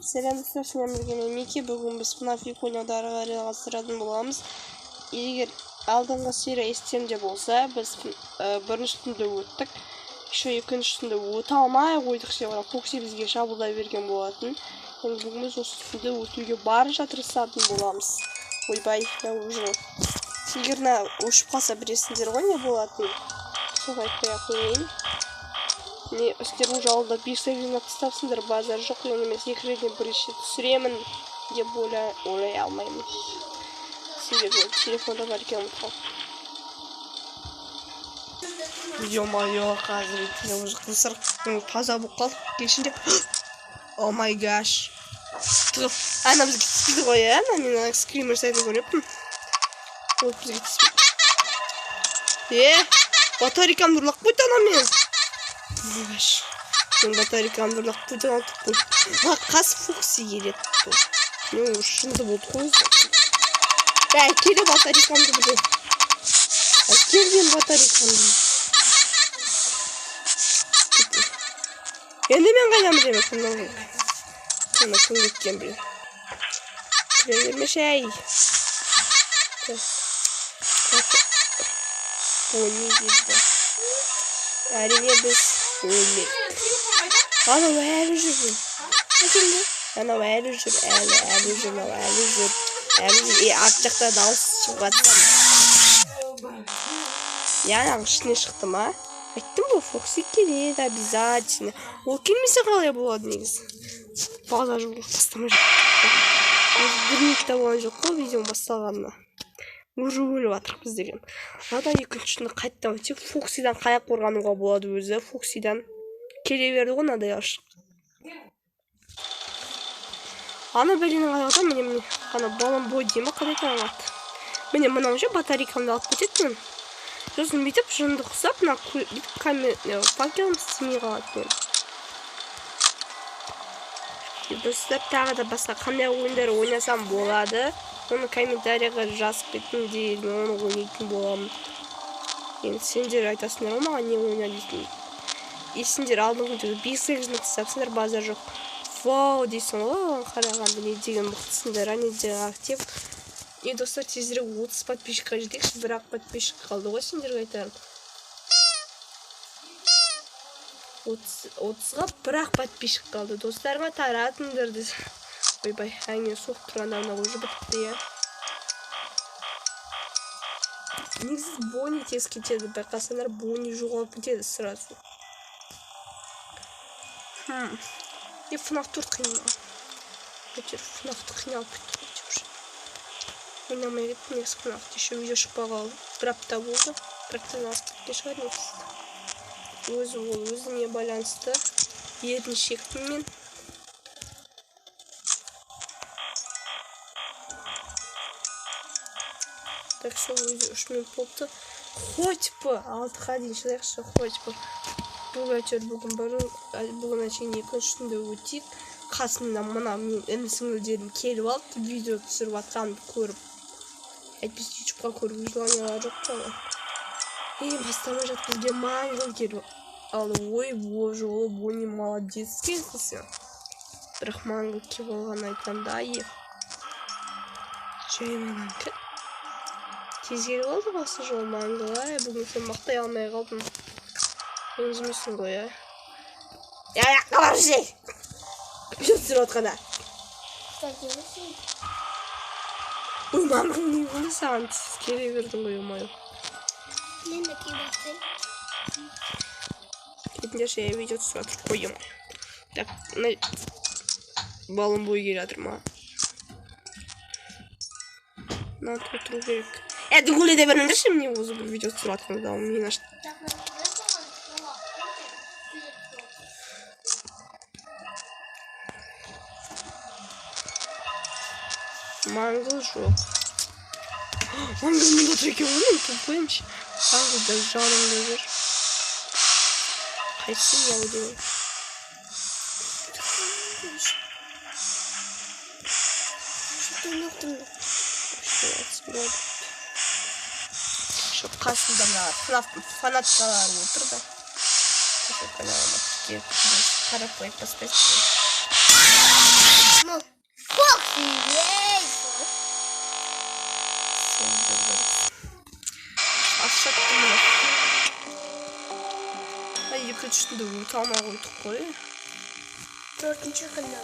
Selamünaleyküm, selamünaleyküm. Miki bugün biz FNAF oyununda жалғастыратын боламыз. Егер алдыңғы серия естеріңде болса, біз біріншісінде өттік. Еще екіншісінде өте алмай қойдық себебі Фокси бізге шабуылдай берген болатын. Енді бүгін біз осы үстінде өтуге барынша тырысатын боламыз. Ойбай, уже. Егер өшіп қалса білесіңдер ғой не болатын. Сол айтпай ақ қояйын. Не өздерің жолда 5 секундқа тастапсыңдар, базар жоқ, мен емес 2 жерден бірінші түсіремін деп ойлай алмаймын. Себебі телефонда бар екен ұмытқан. Ё-моё, қазір етіне уже қысыр таза болып қалдық кешінде. О май гаш. Ана бізге тіспейді ғой, ана мен скример сайтын көреппін. Ол бізге тіспейді. Батарейкамды ұрлап қойды ана мен. Мен батарейкамды ұрлап қойды ана тұқпын. Қас Фокси келеді. Мен шынды болды қойызды. Келе батарейкамды бұды. Келген батарейкамды. Енді мен қайдан білемін кімнен ғой. Кім кеткен білем. Кіре бермеш әй. Бони дейді. Әрине біз өлмек. Анау әлі жүр. Анау әлі жүр. Әлі жүр. Арт жақта дауыс шығып жатыр. Яғни ішіне шықты ма? Айттым ғой, Фокси келеді обязательно. Ол келмесе қалай болады негізі. База жолы бастамай жатыр. 1 минутта болған жоқ қой видео басталғанына. Уже өліп жатырмыз деген. Одан екіншісінде қайттан тек Фоксидан қаяқ қорғануға болады өзі. Фоксидан келе берді ғой мынадай ашық. Ана бәленің аяғында міне ана балам бой деймі қандай таңат. Міне мынау же батарейкамды алып кетеді мен. Сосын бүйтіп жынды құсап, бүйтіп факелім істемей қалады мен. Достар тағы да басқа қандай ойындар ойнасам болады. Оны комментарияға жазып кетіңдер, мен оны ойнайтын боламын. Енді сендер айтасыңдар ма маған не ойна дейсің. Есіңдер алдыңғы видеода 5 секундқа тастапсыңдар, базар жоқ. Вау дейсің ғой, қарағанды не деген мықтысыңдар, не деген актив. Достар тезірек 30 подписчикқа жетекші, бірақ подписчик қалды ғой сендерге айтарым. 30-ға бірақ подписчик қалды. Достарыма таратыңдар десе. Ойбай, әңе соқ тұрғанда уже бітті, я. Негізі Бони тез кетеді, байқасандар Бони жоғалып кетеді сразу. FNAF 4 қиын. FNAF-ты қиналып кетті уже. Ойнамай кетті, негізі FNAF-ты еще видео шықпағалы. Бір апта болды. Бір аптадан асып кеткен шығар негізі. Өзіне байланысты. Ерін шектім мен. Так что видео 3 минут болыпты. Хоть бы 6-ға дейін шыдайықшы, хоть бы. Бүгін әшейін екіншісінде өтейік. Қасымда мына мен інісіңілдерім келіп алып, видео түсіріп атқанымды көріп. Әйтпесе ютубқа көріп желаниялар жоқ қой. Бастамай жатқызге маңғыл келіп. Ал ой, бұл жолы Бони молодец келсің. Бірақ маңғыл келіп алған айтқанда ай. Жайманан кіт. Тез келіп алды басы жол маңғыл, бүгін сен мақтай алмай қалдым. Ренжімесің ғой, аяққа бар жей! Жүріп түсіріп отқанда. Ой, маңғыл не болды саған тез келе бердің ғой, омайы. Мен де кейбастайым. Кетіндер ше видео түсіп атыр қойым. Так, балым бой келе атыр ма? Тұру керек. Дүгілі де беріңдерші мне өзі бір видео түсіп атқанда мен ашты. Маңғыл жоқ. Маңғыл мен отыр екен ғой, мен тұлпайымшы. Маңғыл да жанымда жүр. Қайсы яу деген. Şu қасында фанаткалар отыр да. Каналыма қарап қойып баспайсың. Ей! Ашаттым мына. Екіншісінде өте алмай қойдық қой. Төртінші күнде.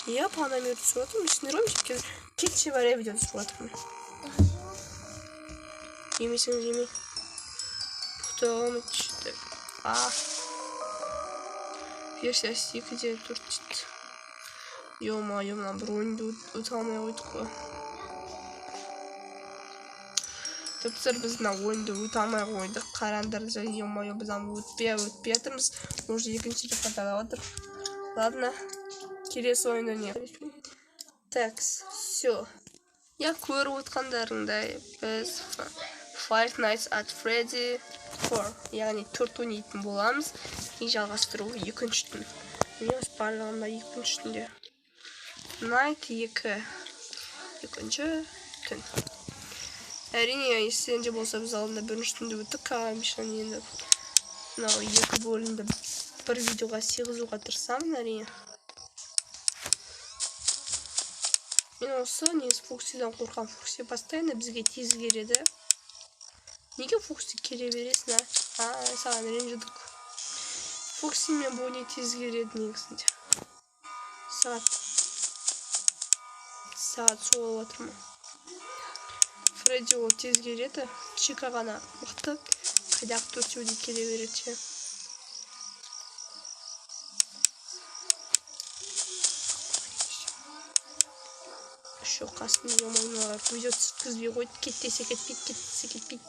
Я по номеру түсіп жатырмын. Ішіне ромчик кетші бар видео түсіп жатырмын. Жемесең жеме. Бұқтағым түсті. Версиясы 2-де 4 дейді. Ё-моё, мына бір ойынды өте алмай қойдық қой. Тіпті біз мына ойынды өте алмай қойдық. Қараңдар, ё-моё, біз өтпей жатырмыз. Уже екінші рет қайталап жатыр. Ладно. Келесі ойында не? Так, все. Я көріп отқандарыңдай біз Five Nights at Freddy 4, яғни 4 ойнайтын боламыз. И жалғастыру екінші түн. Мен барлығында екінші түнде. Night 2. Екінші түн. Әрине, естеріңде болса біз алдында бірінші түнде өттік. Обещан енді мынау екі бөлімді бір видеоға сыйғызуға тырысамын, әрине. Мен осы негізі Фоксиден қорқам. Фокси постоянно бізге тез келеді. Неге Фокси келе бересің, саған ренжідік. Фокси мен Бонни тез келеді негізінде. Сағат соғылып жатыр ма? Фредди ол тез келеді. Чика ғана мықты. Қайдағы төртеуде келе береді. Şu қасында ё-моё, видео түсіргізбей қойды. Кетпесе кетпейді.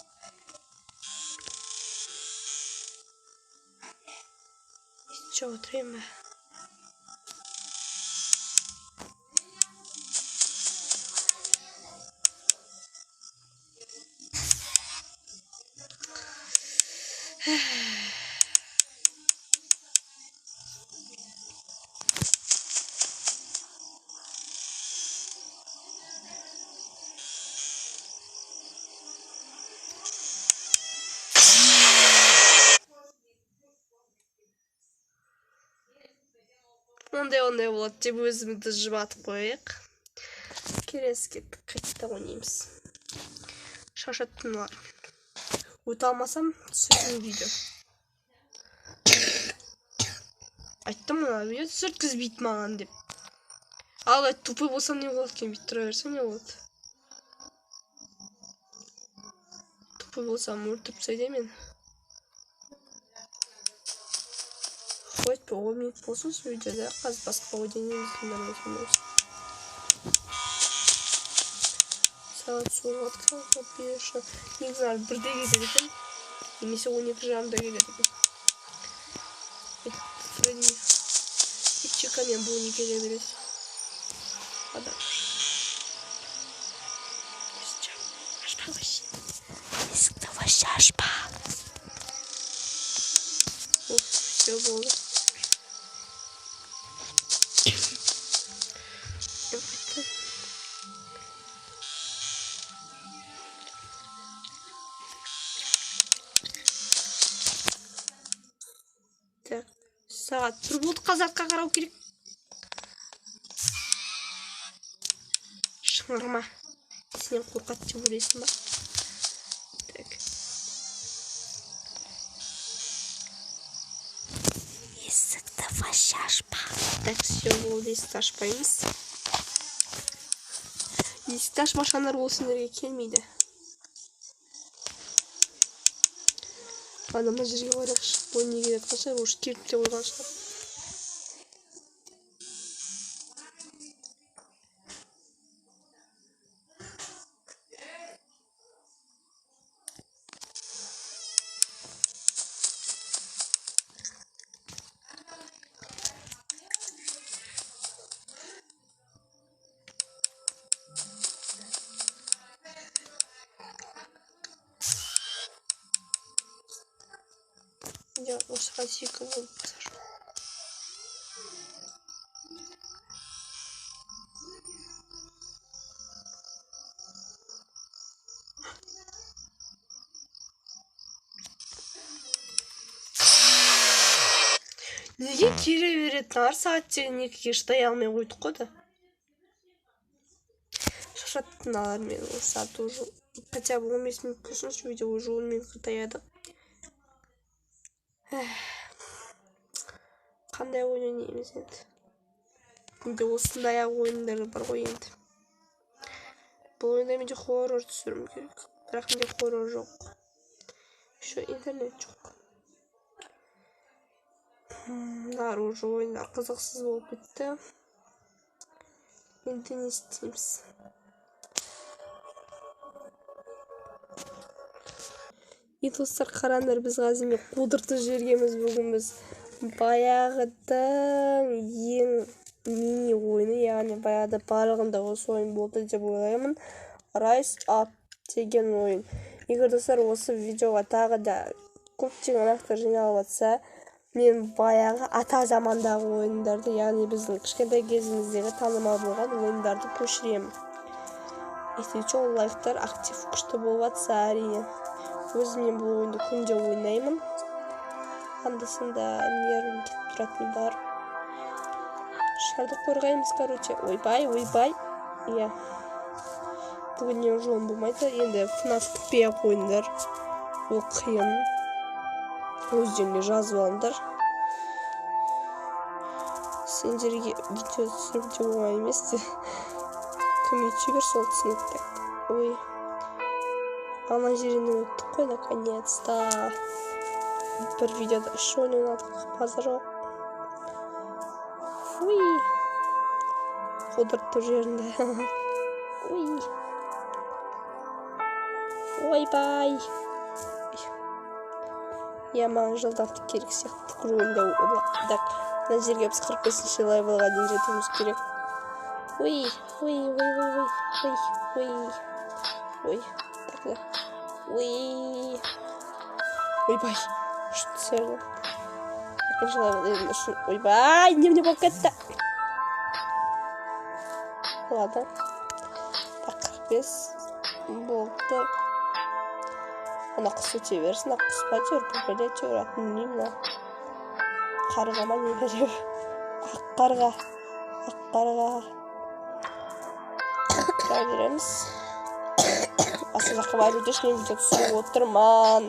Че, отырайын ба? Ондай болады деп өзімізді жұбатып қойық. Келесі кеттік, қайтта ойнаймыз. Шашаттым бар. Өте алмасам, түсірген видео. Айттым мына видео түсірткізбейді маған деп. Ал тупой болсам не болады екен, бүйтіп тұра берсем не болады? Тупой болсам өлтіріп тастайды мен. Хоть по минут болсын видеода, қазір басқа ойнаймыз. Сағат соғып атқан беші. Негізі бірде келеді екен. Немесе 12:30-да келеді екен. Фредди Чика мен Бонни келе береді. Адам. Есікті вообще ашпа. Все болды. Так, сағат 1 болды, қазаққа қарау керек. Шыңырма. Сенен қорқады деп ойлайсың ба? Так. Есікті вообще ашпа. Так, все болды, есікті ашпаймыз. Есікті ашпашандар ол сендерге келмейді. Ладно, мына жерге қойрақшы. Бонни келе жатқан шығар, уже келіп те қойған шығар. Я осыған секунд болып қазір. Неге келе беретін сағат деген 2-ге шыдай алмай қойдық қой да. Шаршатты мыналар мені сағат уже хотя бы 15 минут болсыншы, видео уже 10 минутқа таяды. Қандай ойын ойнаймыз енді? Менде осындай ойындар бар ғой енді. Бұл ойында менде хоррор түсірім керек. Бірақ менде хоррор жоқ. Еще интернет жоқ. Уже ойындар қызықсыз болып кетті. Енді не істейміз? Достар, қараңдар, біз қазір қудыртып жібергенбіз бүгін. Біз баяғыдан ең мини ойыны, яғни баяғыда барлығында осы ойын болды деп ойлаймын. Rise Up деген ойын. Егер достар осы видеоға тағы да көптеген ақтар жиналып жатса, мен баяғы ата замандағы ойындарды, яғни біздің кішкентай кезіміздегі танымал болған ойындарды көшіремін. Естейте, ол лайктар актив күшті болып жатса, әрине. Өзім бұл ойынды күнде ойнаймын. Анда-санда нервім кетіп тұратын бар. Шарды қорғаймыз, короче. Ойбай. Иә. Бүгін не жолым болмайды. Енді FNAF күтпей-ақ ойындар. Ол қиын. Өздеріне жазып алыңдар. Сендерге видео түсіріп те оңай емес. Кім ютубер, сол түсінікті. Ой. Ана жерінен өттік қой, наконец-то. Бір видеода 3 ойын ойнадық, базар жоқ. Уй. Қудыртып жерінде. Уй. Ойбай. Я маған жылдамдық керек сияқты. Күргенде олақ. Мына жерге біз 45-ші левелға дейін жетуіміз керек. Уй. Так да. Уй. Ойбай. Что серло? Екінші левел едім үшін. Ойбай, не болып кетті. Ладно. Так, 45 болды. Ана құс өте берсін, құс па тер, бүкілде тер, атын білмеймін. Қарға ма не берер? Ақ қарға. Тұра береміз. Аса жаққа барып өтеш, мен видео түсіріп отырман.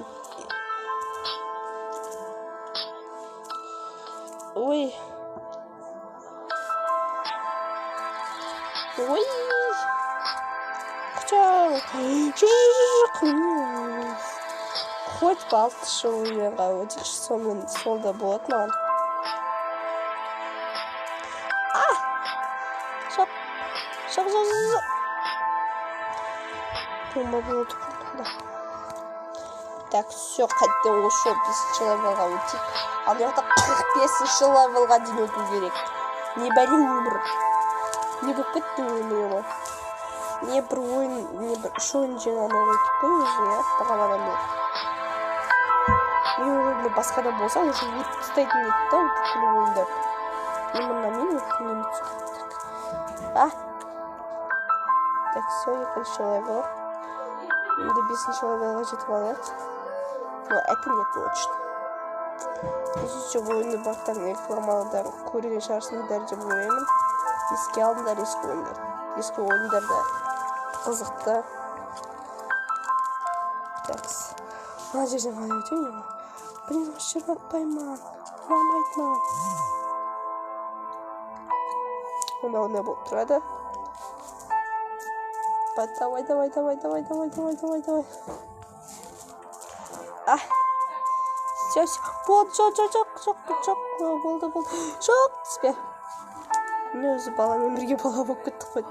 Ой. Құчау. Хоть балты шоуыға өтекші сонымен солда болады маған. Шоқ. Бомба болды. Так, все, қайттен ошо 5-ші левелға өтек. Ал яқта 45-ші левелға дейін өту керек. Не бәлем өмір. Не болып кетті өмірі. Не бір ойын, не бір үш ойын жеңаны өтіп қой өзі, я, бағанадан бері. Мен ойында басқада болса, уже өтіп тастайтын еді да, бүкіл ойындар. Мен өтіп Так, все, 2-ші левел. Енді 5-ші левелға жетіп алайық. Но это не точно. Еще ойынды бақтарын рекламалардан көрген шығарсыңдар деп ойлаймын. Еске алыңдар ескі ойындар. Ескі ойындарда қызықты. Такс. Ана жерден қалай өтемін ема? Блин, осы жерді атпаймын. Ұнамайды маған. Онда болып тұрады. Давай. Все. Жоқ. Болды. Жоқ, түспе. Мен өзі баламен бірге бала болып кеттік қой.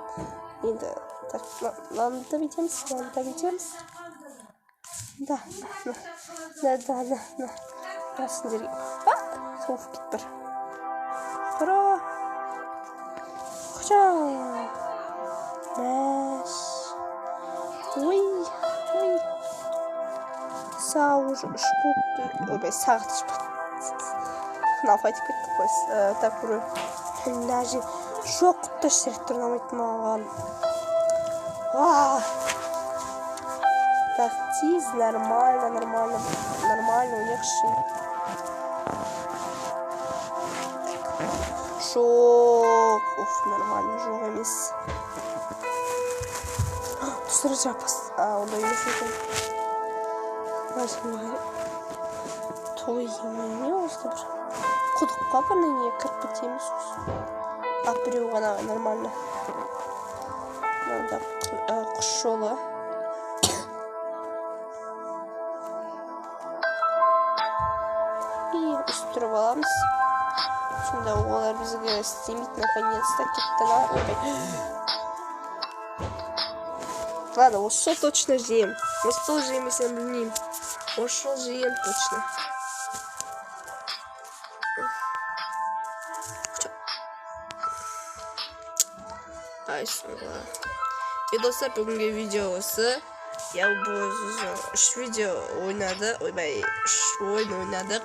Енді, так, мынаны да бүйтеміз. Да. Сендерге. Соғып кет бір. Бро. Құчау. Мәш. Ой. Сау уже үш болып. Ойбай, сағат үш болып. FNAF айтып кеттік қой. Так, бұры. Даже жоқ құтты шерттер ұнамайды маған. Так, тиз, нормально ойнақшы. жоқ. Уф, нормально, жоқ емес. Достар жапас. Ондай емес екен. Той емейме осы бір. Құдыққа біріне кіріп кетеміз. Біреу ғана нормально. Мынада құс жолы. И үстіріп аламыз. Сонда олар бізге істемейді, наконец-то кетті. Ладно, осы точно жейм. Осы жеймесем білмеймін. Осы жейм точно. Айсыңға. Достар, бүгінгі видео осы. Я бұл 3 видео ойнады. Ойбай, 3 ойын ойнадық.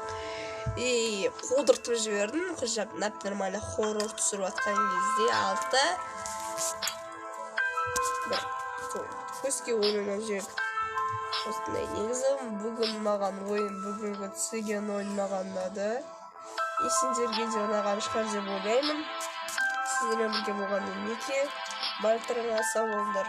И қодыртып жібердім. Құжап, нормально хоррор түсіріп атқан кезде 6 бір көзге ойнына жібердік. Осындай негізі бүгін маған ойын, бүгінгі түсірген ойын маған ұнады. И сендерге де ұнаған шығар деп ойлаймын. Сіздермен бірге болғаннан Мики. Барлықтарыңа сау болыңдар.